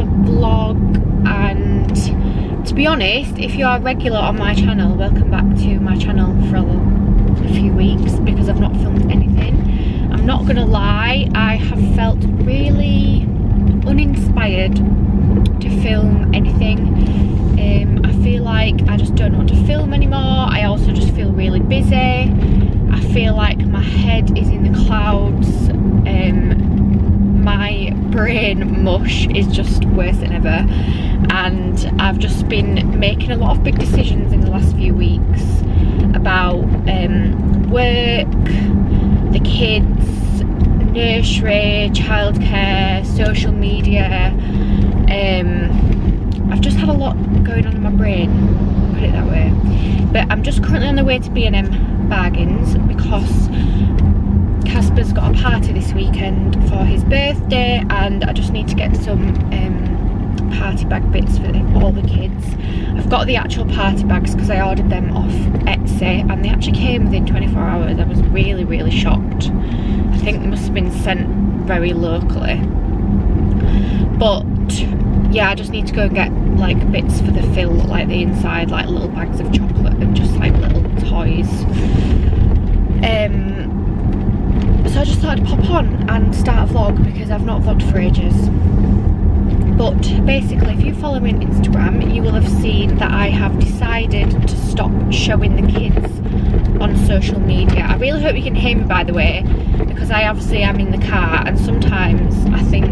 vlog. And to be honest, if you are regular on my channel, welcome back to my channel for a few weeks, because I've not filmed anything. I'm not gonna lie, I have felt really uninspired to film anything. I feel like I just don't know what to film anymore. I also just feel really busy. I feel like my head is in the clouds. My brain mush is just worse than ever, and I've just been making a lot of big decisions in the last few weeks about work, the kids, nursery, childcare, social media. I've just had a lot going on in my brain, put it that way. But I'm just currently on the way to B&M Bargains because Casper's got a party this weekend for his birthday, and I just need to get some party bag bits for all the kids. I've got the actual party bags because I ordered them off Etsy, and they actually came within 24 hours. I was really shocked. I think they must have been sent very locally. But yeah, I just need to go and get like bits for the fill, like the inside, like little bags of chocolate and just like little toys. So I just thought I'd pop on and start a vlog because I've not vlogged for ages. But basically, if you follow me on Instagram, you will have seen that I have decided to stop showing the kids on social media. I really hope you can hear me, by the way, because I obviously am in the car, and sometimes I think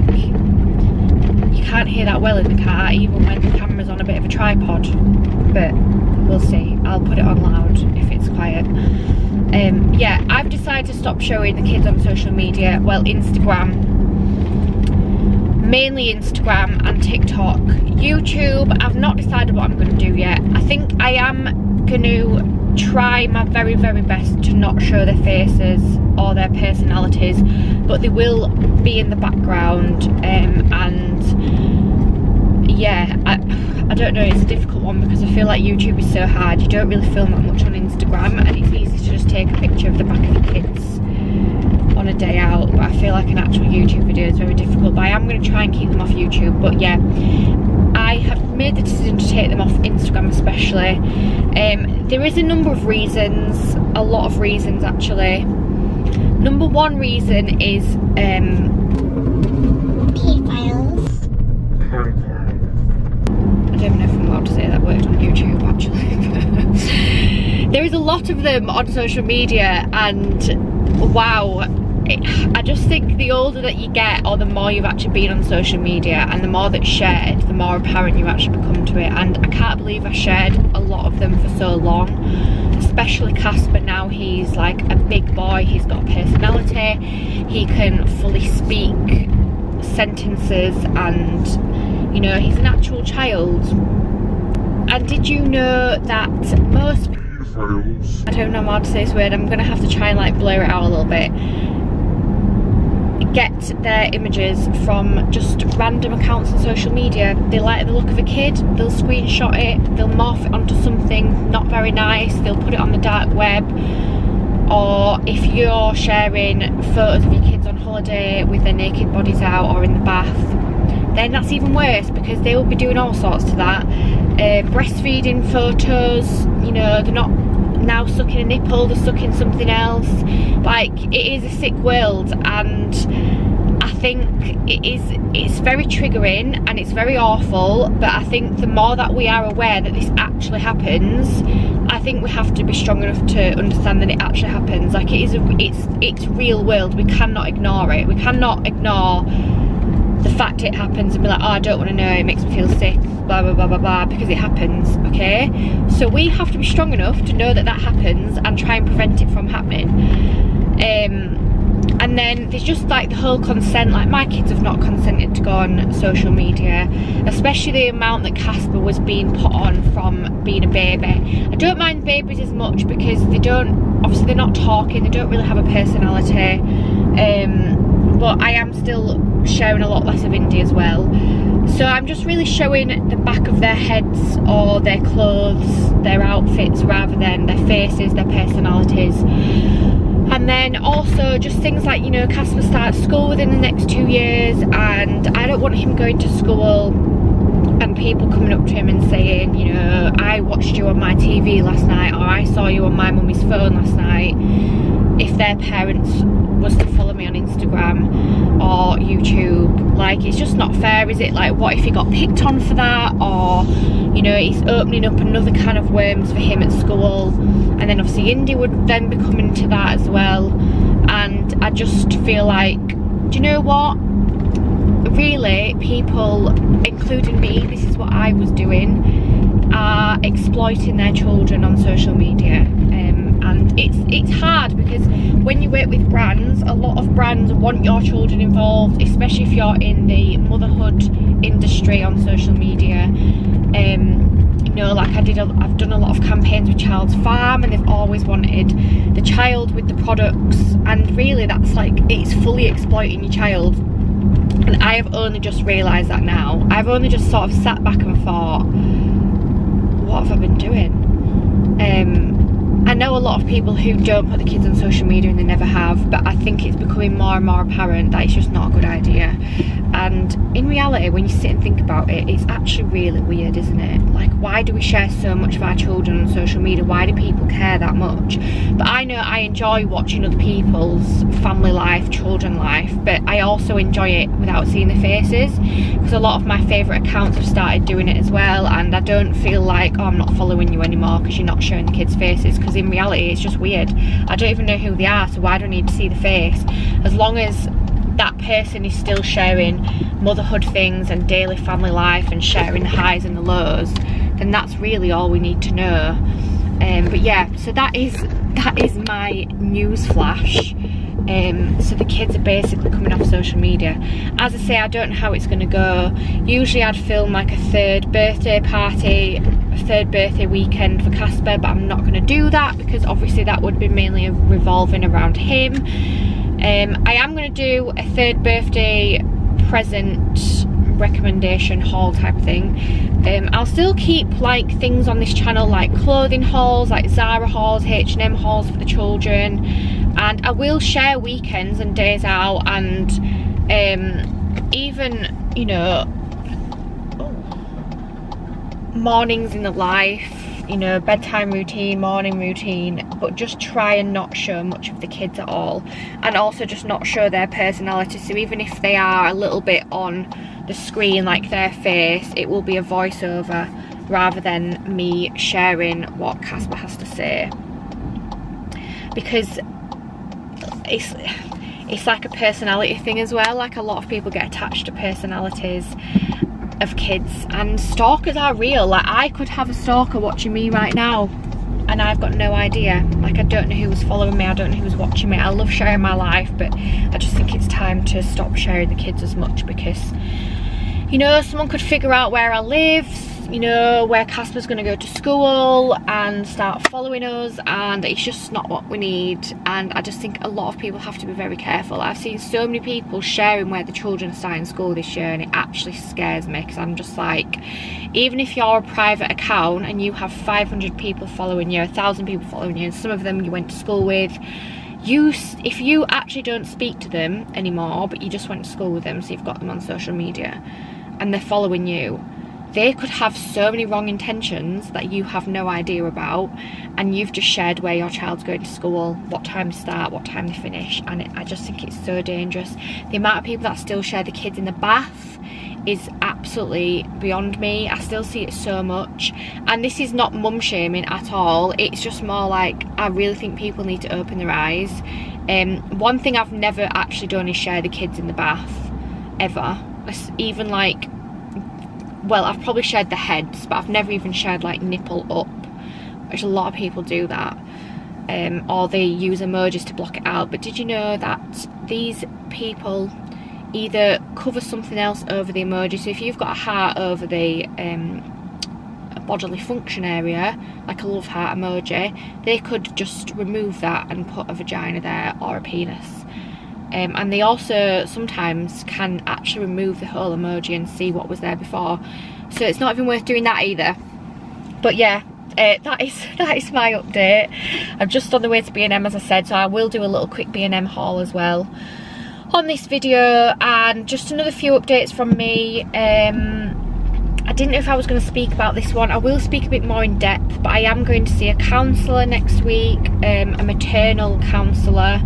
you can't hear that well in the car, even when the camera's on a bit of a tripod. But we'll see. I'll put it on loud if it's quiet. Yeah, I've decided to stop showing the kids on social media. Well, Instagram. Mainly Instagram and TikTok. YouTube, I've not decided what I'm going to do yet. I think I am going to try my very best to not show their faces or their personalities, but they will be in the background. And yeah, I don't know, it's a difficult one because I feel like YouTube is so hard. You don't really film that much on Instagram, and it's easy to just take a picture of the back of the kids on a day out, but I feel like an actual YouTube video is very difficult. But I am going to try and keep them off YouTube. But yeah, I have made the decision to take them off Instagram especially. There is a number of reasons, a lot of reasons actually. Number one reason is pedophiles. I don't know if I'm allowed to say that word on YouTube actually. There is a lot of them on social media, and wow, I just think the older that you get, or the more you've actually been on social media and the more that's shared, the more apparent you actually become to it. And I can't believe I shared a lot of them for so long, especially Casper. Now he's like a big boy, he's got a personality, he can fully speak sentences, and you know, he's an actual child. And did you know that most, I don't know how to say this word, I'm gonna have to try and like blur it out a little bit, get their images from just random accounts on social media. They like the look of a kid, they'll screenshot it, they'll morph it onto something not very nice, they'll put it on the dark web. Or if you're sharing photos of your kids on holiday with their naked bodies out or in the bath, then that's even worse, because they will be doing all sorts to that. Breastfeeding photos, you know, they're not now sucking a nipple, they're sucking something else. Like, it is a sick world, and I think it's very triggering and it's very awful. But I think the more that we are aware that this actually happens, I think we have to be strong enough to understand that it actually happens. Like, it's real world. We cannot ignore it. We cannot ignore the fact it happens and be like, oh, I don't want to know, it makes me feel sick, blah blah blah blah blah, because it happens, okay? So we have to be strong enough to know that that happens and try and prevent it from happening. And then there's just like the whole consent. Like, my kids have not consented to go on social media, especially the amount that Casper was being put on from being a baby. I don't mind babies as much because they don't, obviously they're not talking, they don't really have a personality. But I am still sharing a lot less of Indy as well. So I'm just really showing the back of their heads or their clothes, their outfits, rather than their faces, their personalities. And And then also just things like, you know, Casper starts school within the next 2 years, and I don't want him going to school and people coming up to him and saying, you know, I watched you on my TV last night, or I saw you on my mummy's phone last night, if their parents was to follow me on Instagram or YouTube. Like, it's just not fair, is it? Like, what if he got picked on for that? Or, you know, it's opening up another can of worms for him at school. And then obviously Indy would then be coming to that as well. And I just feel like, do you know what? Really, people, including me, this is what I was doing, are exploiting their children on social media. And it's hard, because when you work with brands, a lot of brands want your children involved, especially if you're in the motherhood industry on social media. You know, like I've done a lot of campaigns with Child's Farm, and they've always wanted the child with the products, and really that's like, it's fully exploiting your child. And I have only just realised that now. I've only just sort of sat back and thought, what have I been doing? I know a lot of people who don't put the kids on social media, and they never have, but I think it's becoming more and more apparent that it's just not a good idea. And in reality, when you sit and think about it, it's actually really weird, isn't it? Like, why do we share so much of our children on social media? Why do people care that much? But I know I enjoy watching other people's family life, children life, but I also enjoy it without seeing the faces, because a lot of my favourite accounts have started doing it as well, and I don't feel like, oh, I'm not following you anymore because you're not showing the kids' faces, because in reality it's just weird. I don't even know who they are, so why do I need to see the face? As long as that person is still sharing motherhood things and daily family life and sharing the highs and the lows, then that's really all we need to know. But yeah, so that is my news flash. So the kids are basically coming off social media. As I say, I don't know how it's going to go. Usually I'd film like a third birthday party, a third birthday weekend for Casper, but I'm not going to do that, because obviously that would be mainly revolving around him. I am going to do a third birthday present recommendation haul type thing. I'll still keep like things on this channel, like clothing hauls, like Zara hauls, H&M hauls for the children, and I will share weekends and days out, and even, you know, mornings in the life, you know, bedtime routine, morning routine, but just try and not show much of the kids at all, and also just not show their personality. So even if they are a little bit on the screen, like their face, it will be a voiceover rather than me sharing what Casper has to say, because it's like a personality thing as well. Like, a lot of people get attached to personalities of kids, and stalkers are real. Like, I could have a stalker watching me right now and I've got no idea. Like, I don't know who was following me, I don't know who was watching me. I love sharing my life, but I just think it's time to stop sharing the kids as much, because, you know, someone could figure out where I live, you know, where Casper's going to go to school, and start following us, and it's just not what we need. And I just think a lot of people have to be very careful. I've seen so many people sharing where the children are starting school this year, and it actually scares me, because I'm just like, even if you're a private account and you have 500 people following you, 1,000 people following you, and some of them you went to school with, if you actually don't speak to them anymore, but you just went to school with them, so you've got them on social media and they're following you, they could have so many wrong intentions that you have no idea about, and you've just shared where your child's going to school, what time they start, what time they finish, and I just think it's so dangerous. The amount of people that still share the kids in the bath is absolutely beyond me. I still see it so much, and this is not mum shaming at all, it's just more like, I really think people need to open their eyes. One thing I've never actually done is share the kids in the bath, ever. Even like, well, I've probably shared the heads, but I've never even shared like nipple up, which a lot of people do that, or they use emojis to block it out. But did you know that these people either cover something else over the emoji? So if you've got a heart over the bodily function area, like a love heart emoji, they could just remove that and put a vagina there, or a penis. And they also sometimes can actually remove the whole emoji and see what was there before, so it's not even worth doing that either. But yeah, that is my update. I'm just on the way to B&M, as I said, so I will do a little quick B&M haul as well on this video, and just another few updates from me. I didn't know if I was going to speak about this one. I will speak a bit more in depth, but I am going to see a counsellor next week, a maternal counsellor,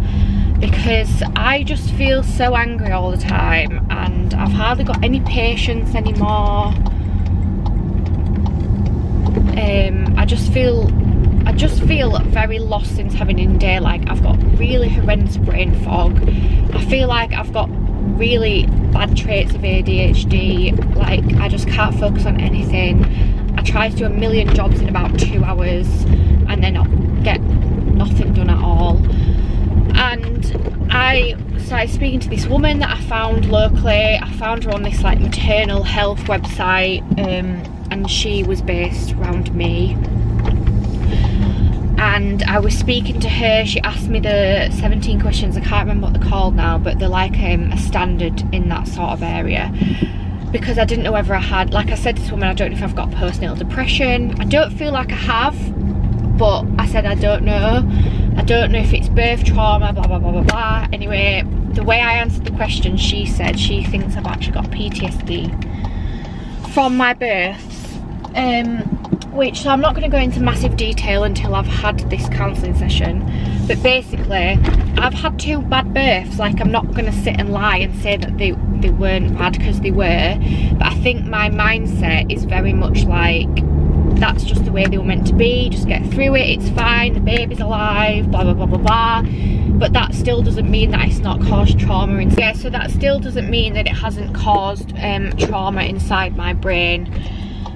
because I just feel so angry all the time and I've hardly got any patience anymore. I just feel very lost since having Indy. Like, I've got really horrendous brain fog. I feel like I've got really bad traits of ADHD. Like, I just can't focus on anything. I try to do a million jobs in about 2 hours and then I'll get nothing done at all. And I started speaking to this woman that I found locally. I found her on this like maternal health website, and she was based around me. And I was speaking to her. She asked me the 17 questions. I can't remember what they're called now, but they're like a standard in that sort of area, because I didn't know whether I had, like I said to this woman, I don't know if I've got postnatal depression. I don't feel like I have, but I said I don't know. I don't know if it's birth trauma, blah blah blah blah blah. Anyway, the way I answered the question, she said she thinks I've actually got PTSD from my births, which, so I'm not going to go into massive detail until I've had this counselling session, but basically I've had 2 bad births. Like, I'm not going to sit and lie and say that they weren't bad, because they were, but I think my mindset is very much like, that's just the way they were meant to be, just get through it, it's fine, the baby's alive, blah blah blah blah blah. But that still doesn't mean that it's not caused trauma. Yeah, so that still doesn't mean that it hasn't caused trauma inside my brain,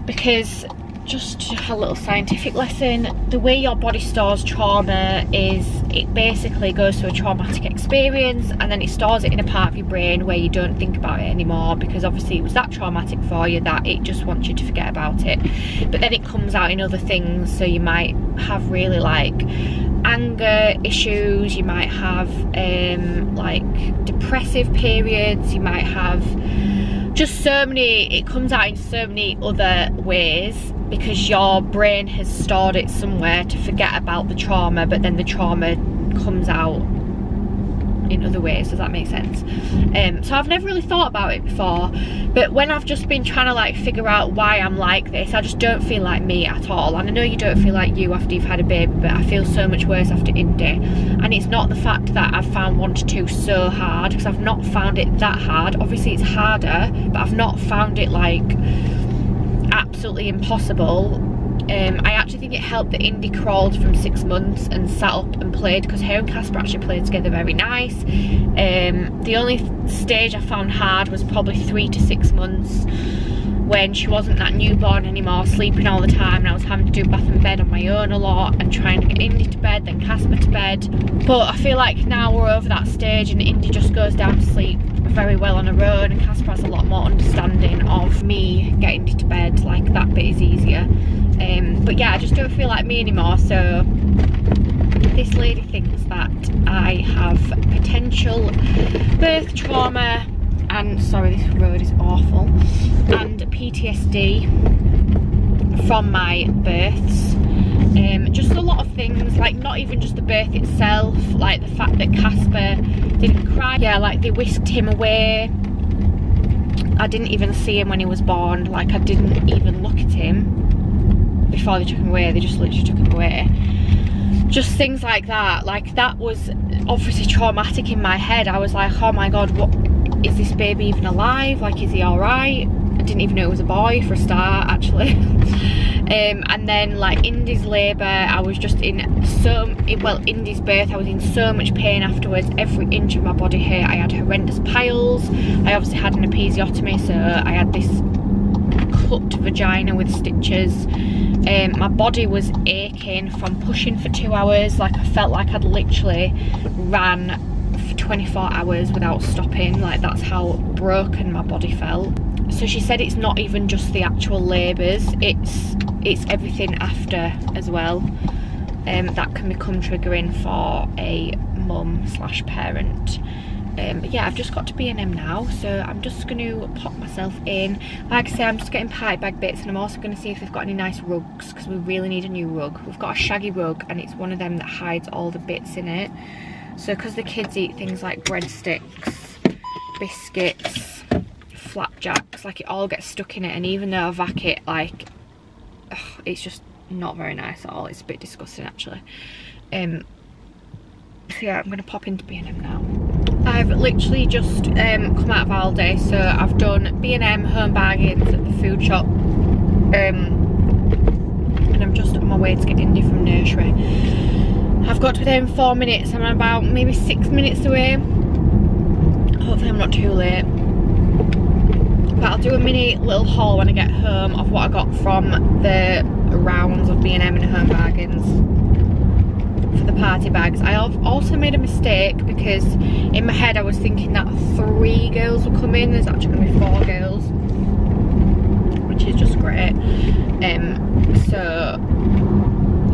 because, just a little scientific lesson, the way your body stores trauma is it basically goes through a traumatic experience and then it stores it in a part of your brain where you don't think about it anymore, because obviously it was that traumatic for you that it just wants you to forget about it. But then it comes out in other things, so you might have really like anger issues, you might have like depressive periods, you might have just so many, it comes out in so many other ways, because your brain has stored it somewhere to forget about the trauma, but then the trauma comes out in other ways. Does that make sense? So I've never really thought about it before, but when I've just been trying to like figure out why I'm like this, I just don't feel like me at all. And I know you don't feel like you after you've had a baby, but I feel so much worse after Indy. And it's not the fact that I've found 1 to 2 so hard, because I've not found it that hard. Obviously it's harder, but I've not found it like absolutely impossible. I actually think it helped that Indy crawled from 6 months and sat up and played, because her and Casper actually played together very nice. The only stage I found hard was probably 3 to 6 months, when she wasn't that newborn anymore, sleeping all the time, and I was having to do bath and bed on my own a lot and trying to get Indy to bed, then Casper to bed. But I feel like now we're over that stage and Indy just goes down to sleep very well on her own, and Casper has a lot more understanding of me getting Indy to bed. Like, that bit is easier. But yeah, I just don't feel like me anymore. So this lady thinks that I have potential birth trauma, and sorry, this road is awful, and PTSD from my births. Just a lot of things, like not even just the birth itself, like the fact that Casper didn't cry. Yeah, like they whisked him away. I didn't even see him when he was born. Like, I didn't even look at him before they took him away. They just literally took him away. Just things like that. Like, that was obviously traumatic in my head. I was like, oh my god, what is this baby even alive? Like, is he alright? I didn't even know it was a boy for a start, actually. And then like Indy's labour, I was just in Indy's birth, I was in so much pain afterwards. Every inch of my body hurt. I had horrendous piles. I obviously had an episiotomy, so I had this cut vagina with stitches. My body was aching from pushing for 2 hours. Like, I felt like I'd literally ran for 24 hours without stopping. Like, that's how broken my body felt. So she said it's not even just the actual labours, it's everything after as well, that can become triggering for a mum/parent. But yeah, I've just got to B&M now, so I'm just going to pop myself in. Like I say, I'm just getting party bag bits, and I'm also going to see if they've got any nice rugs, because we really need a new rug. We've got a shaggy rug, and it's one of them that hides all the bits in it. So because the kids eat things like breadsticks, biscuits, flapjacks, like it all gets stuck in it, and even though I vac it, like, ugh, it's just not very nice at all. It's a bit disgusting actually. So yeah, I'm going to pop into B&M now. I've literally just come out of Aldi, so I've done B&M, Home Bargains at the food shop, and I'm just on my way to get Indy from nursery. I've got to be there in 4 minutes. I'm about maybe 6 minutes away. Hopefully I'm not too late. But I'll do a mini little haul when I get home of what I got from the rounds of B&M and Home Bargains for the party bags. I have also made a mistake, because in my head I was thinking that 3 girls will come in. There's actually going to be 4 girls, which is just great. So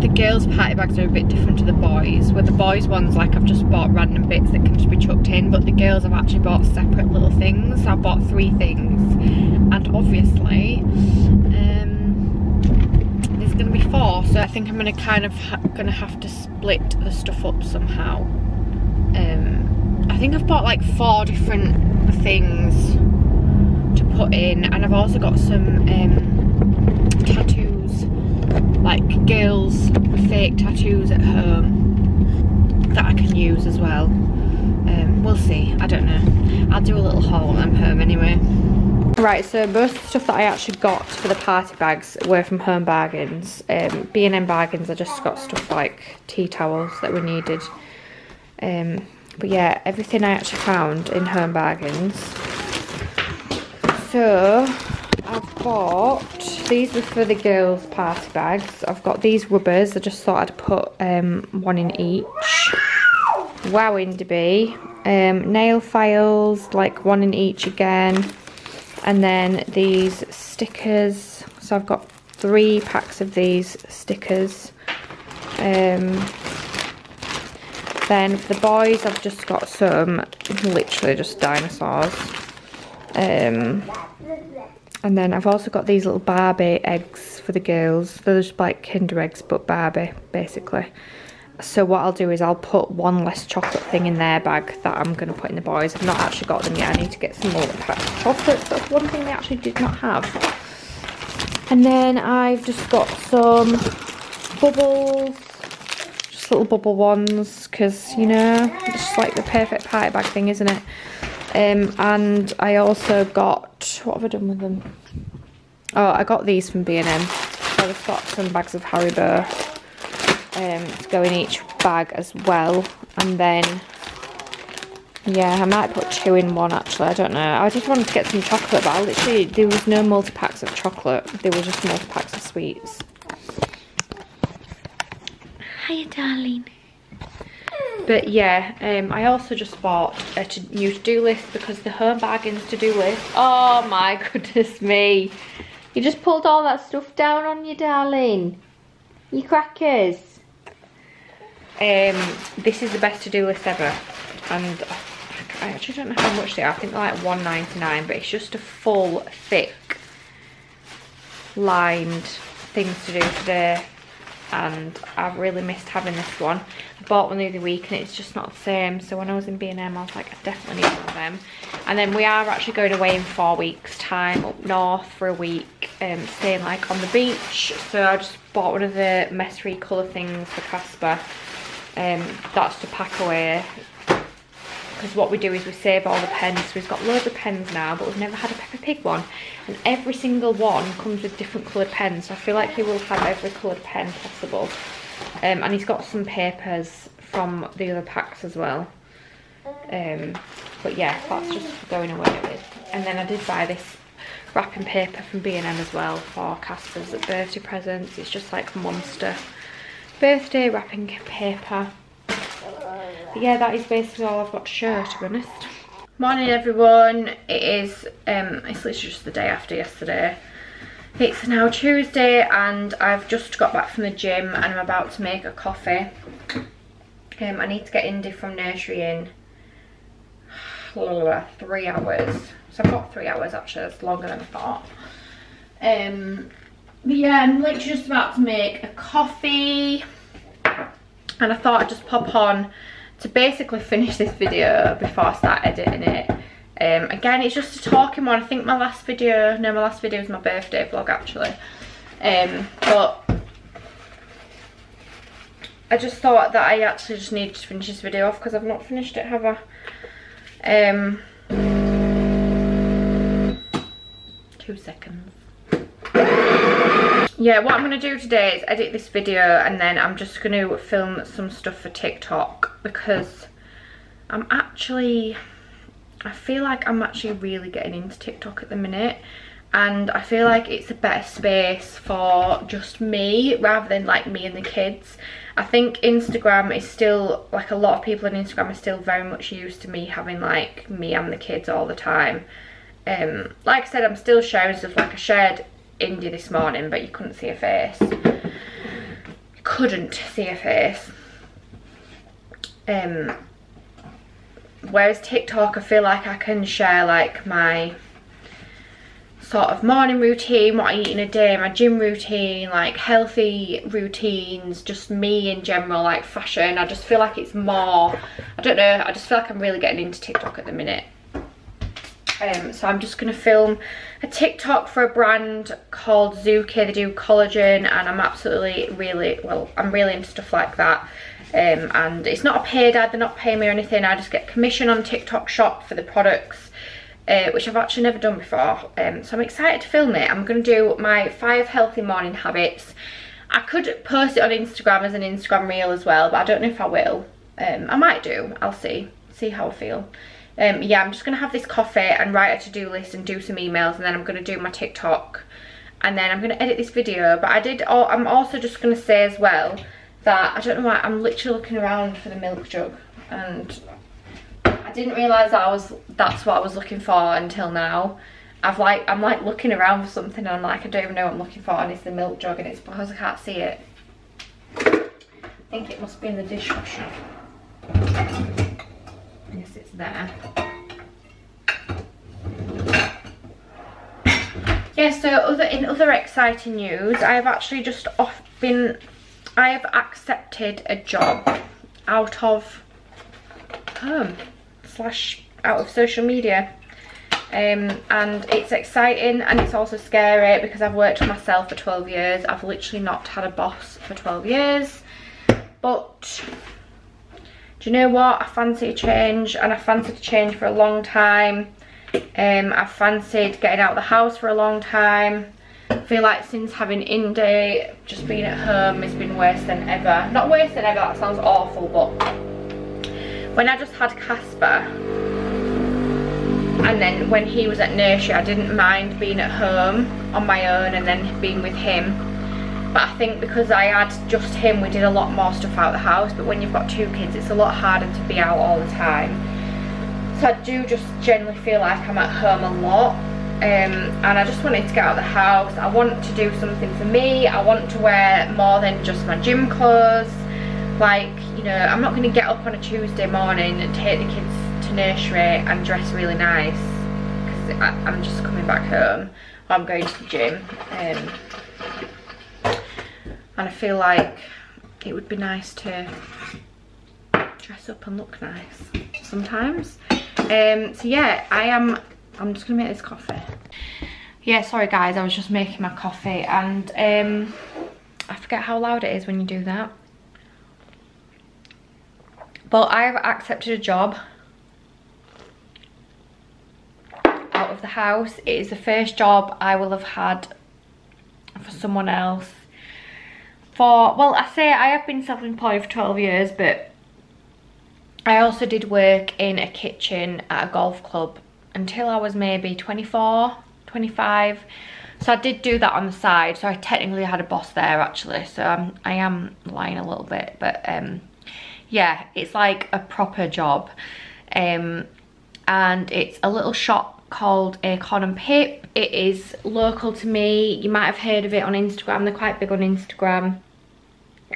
the girls' party bags are a bit different to the boys, where the boys' ones, like, I've just bought random bits that can just be chucked in, but the girls have actually bought separate little things. So I bought 3 things, and obviously there's going to be 4, so I think I'm going to kind of have to split the stuff up somehow. I think I've bought like 4 different things to put in, and I've also got some tattoos, like girls fake tattoos at home that I can use as well. We'll see, I don't know. I'll do a little haul when I'm home anyway. Right, so most of the stuff that I actually got for the party bags were from Home Bargains. B&M Bargains, I just got stuff like tea towels that were needed. But yeah, everything I actually found in Home Bargains. So I've bought, these were for the girls' party bags. I've got these rubbers. I just thought I'd put 1 in each. Wow, Indy. Nail files, like 1 in each again. And then these stickers. So I've got 3 packs of these stickers. Then for the boys, I've just got some, literally just dinosaurs. And then I've also got these little Barbie eggs for the girls. They're just like Kinder eggs, but Barbie, basically. So what I'll do is I'll put 1 less chocolate thing in their bag that I'm going to put in the boys. I've not actually got them yet. I need to get some more packs of chocolates. That's one thing they actually did not have. And then I've just got some bubbles. Just little bubble ones, because, you know, it's just like the perfect party bag thing, isn't it? And I also got, what have I done with them? Oh, I got these from B&M. So I've got some bags of Haribo to go in each bag as well. And then, yeah, I might put 2 in 1 actually, I don't know. I just wanted to get some chocolate, but I literally, there was no multi-packs of chocolate. There were just multi-packs of sweets. Hiya, darling. But yeah, I also just bought a new to-do list, because the Home Bargains to-do list, oh my goodness me. You just pulled all that stuff down on you, darling. You crackers. This is the best to-do list ever. And I actually don't know how much they are. I think they're like £1.99, but it's just a full, thick, lined things to do today. And I've really missed having this one. I bought one the other week and it's just not the same, so when I was in B&M I was like, I definitely need one of them. And then we are actually going away in 4 weeks time up north for a week, staying like on the beach. So I just bought one of the mess-free colour things for Casper. That's to pack away, because what we do is we save all the pens. So we've got loads of pens now, but we've never had a Peppa Pig one, and every single one comes with different coloured pens, so I feel like he will have every coloured pen possible. And he's got some papers from the other packs as well. But yeah, that's just going away with. And then I did buy this wrapping paper from B&M as well for Casper's birthday presents. It's just like Monster birthday wrapping paper. But yeah, that is basically all I've got to show, to be honest. Morning everyone. It is it's literally just the day after yesterday. It's now Tuesday and I've just got back from the gym and I'm about to make a coffee. I need to get Indy from nursery in 3 hours. So I've got 3 hours actually, that's longer than I thought. But yeah, I'm literally just about to make a coffee. And I thought I'd just pop on to basically finish this video before I start editing it. Again, it's just a talking one. I think my last video was my birthday vlog actually. But I just thought that I actually just needed to finish this video off because I've not finished it, have I? 2 seconds. Yeah, what I'm going to do today is edit this video and then I'm just going to film some stuff for TikTok because I feel like I'm actually really getting into TikTok at the minute, and I feel like it's a better space for just me rather than like me and the kids. I think Instagram is still, like, a lot of people on Instagram are still very much used to me having like me and the kids all the time. Like I said, I'm still sharing stuff. Like I shared Indy this morning, but you couldn't see her face. Whereas TikTok, I feel like I can share like my sort of morning routine, what I eat in a day, my gym routine, like healthy routines, just me in general, like fashion. I just feel like it's more, I don't know, I just feel like I'm really getting into TikTok at the minute. So I'm just going to film a TikTok for a brand called xoxo. They do collagen, and I'm absolutely I'm really into stuff like that. And it's not a paid ad, they're not paying me or anything. I just get commission on TikTok shop for the products, which I've actually never done before. So I'm excited to film it. I'm going to do my 5 healthy morning habits. I could post it on Instagram as an Instagram reel as well, but I don't know if I will. I might do, I'll see how I feel. Yeah, I'm just going to have this coffee and write a to-do list and do some emails, and then I'm going to do my TikTok, and then I'm going to edit this video. But I'm also just going to say as well that I don't know why I'm literally looking around for the milk jug, and I didn't realise that's what I was looking for until now. I'm like looking around for something and I'm like, I don't even know what I'm looking for, and it's the milk jug, and it's because I can't see it. I think it must be in the dishwasher. Yes, it's there. Yeah, so in other exciting news, I have actually just I have accepted a job out of home / out of social media. And it's exciting, and it's also scary because I've worked for myself for 12 years. I've literally not had a boss for 12 years. But do you know what? I fancy a change, and I fancied a change for a long time. I've fancied getting out of the house for a long time. I feel like since having Indy, just being at home has been worse than ever. Not worse than ever, that sounds awful, but when I just had Casper, and then when he was at nursery, I didn't mind being at home on my own and then being with him. But I think because I had just him, we did a lot more stuff out of the house. But when you've got 2 kids, it's a lot harder to be out all the time. So I do just generally feel like I'm at home a lot. And I just wanted to get out of the house. I want to do something for me. I want to wear more than just my gym clothes. Like, you know, I'm not going to get up on a Tuesday morning and take the kids to nursery and dress really nice, because I'm just coming back home, or I'm going to the gym. And I feel like it would be nice to dress up and look nice sometimes. So yeah, I'm just gonna make this coffee. Yeah, sorry guys, I was just making my coffee, and I forget how loud it is when you do that. But I have accepted a job out of the house. It is the first job I will have had for someone else. Well, I say I have been self-employed for 12 years, but I also did work in a kitchen at a golf club until I was maybe 24, 25. So I did do that on the side. So I technically had a boss there actually. So I am lying a little bit, but yeah, it's like a proper job. And it's a little shop called Acorn and Pip. It is local to me. You might have heard of it on Instagram. They're quite big on Instagram.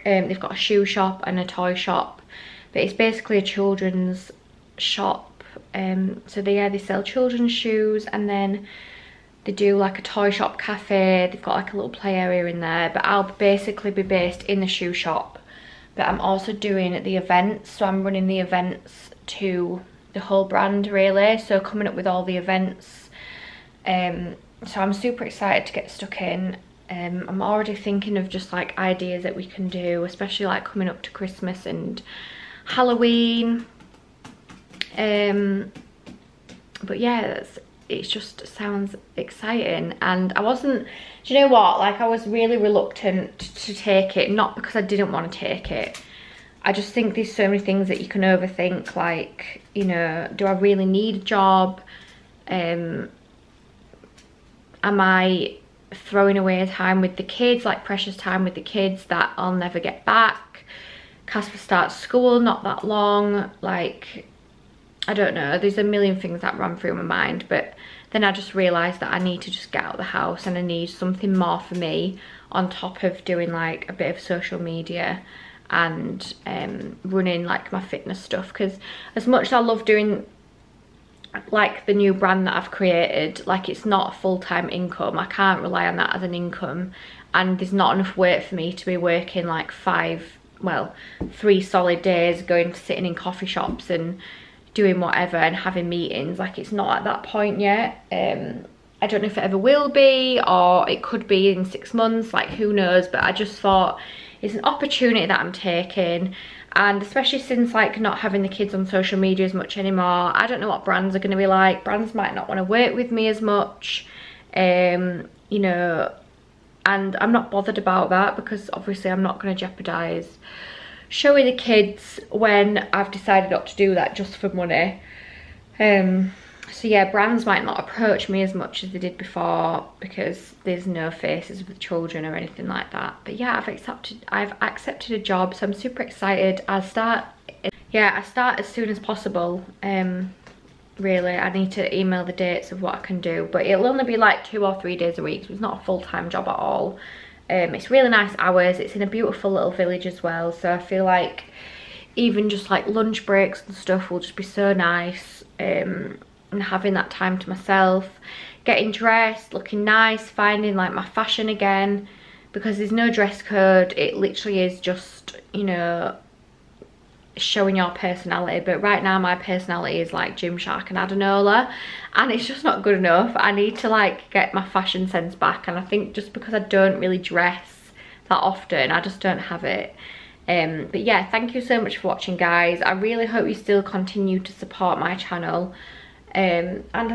They've got a shoe shop and a toy shop, but it's basically a children's shop So they sell children's shoes, and then they do like a toy shop cafe. They've got like a little play area in there, but I'll basically be based in the shoe shop. But I'm also doing the events, so I'm running the events to the whole brand really, so coming up with all the events. So I'm super excited to get stuck in. I'm already thinking of just like ideas that we can do, especially like coming up to Christmas and Halloween. But yeah, it just sounds exciting. And I wasn't, do you know what, like I was really reluctant to take it, not because I didn't want to take it. I just think there's so many things that you can overthink, like, you know, do I really need a job? Am I throwing away time with the kids, like precious time with the kids that I'll never get back? Casper starts school not that long, like, I don't know, there's a million things that run through my mind. But then I just realised that I need to just get out of the house, and I need something more for me on top of doing like a bit of social media and running like my fitness stuff. Because as much as I love doing like the new brand that I've created, like it's not a full-time income. I can't rely on that as an income, and there's not enough work for me to be working like 3 solid days, going sitting in coffee shops and doing whatever and having meetings. Like it's not at that point yet. I don't know if it ever will be, or it could be in 6 months, like who knows. But I just thought it's an opportunity that I'm taking. And especially since like not having the kids on social media as much anymore, I don't know what brands are going to be like. Brands might not want to work with me as much, you know, and I'm not bothered about that, because obviously I'm not going to jeopardise showing the kids when I've decided not to do that just for money. So yeah, brands might not approach me as much as they did before, because there's no faces with children or anything like that. But yeah, I've accepted a job, so I'm super excited. I start as soon as possible. Really, I need to email the dates of what I can do, but it'll only be like 2 or 3 days a week, so it's not a full-time job at all. It's really nice hours. It's in a beautiful little village as well, so I feel like even just like lunch breaks and stuff will just be so nice. And having that time to myself, getting dressed, looking nice, finding like my fashion again, because there's no dress code. It literally is just, you know, showing your personality. But right now my personality is like Gymshark and Adenola, and it's just not good enough. I need to like get my fashion sense back, and I think just because I don't really dress that often, I just don't have it. But yeah, thank you so much for watching, guys. I really hope you still continue to support my channel. And I'll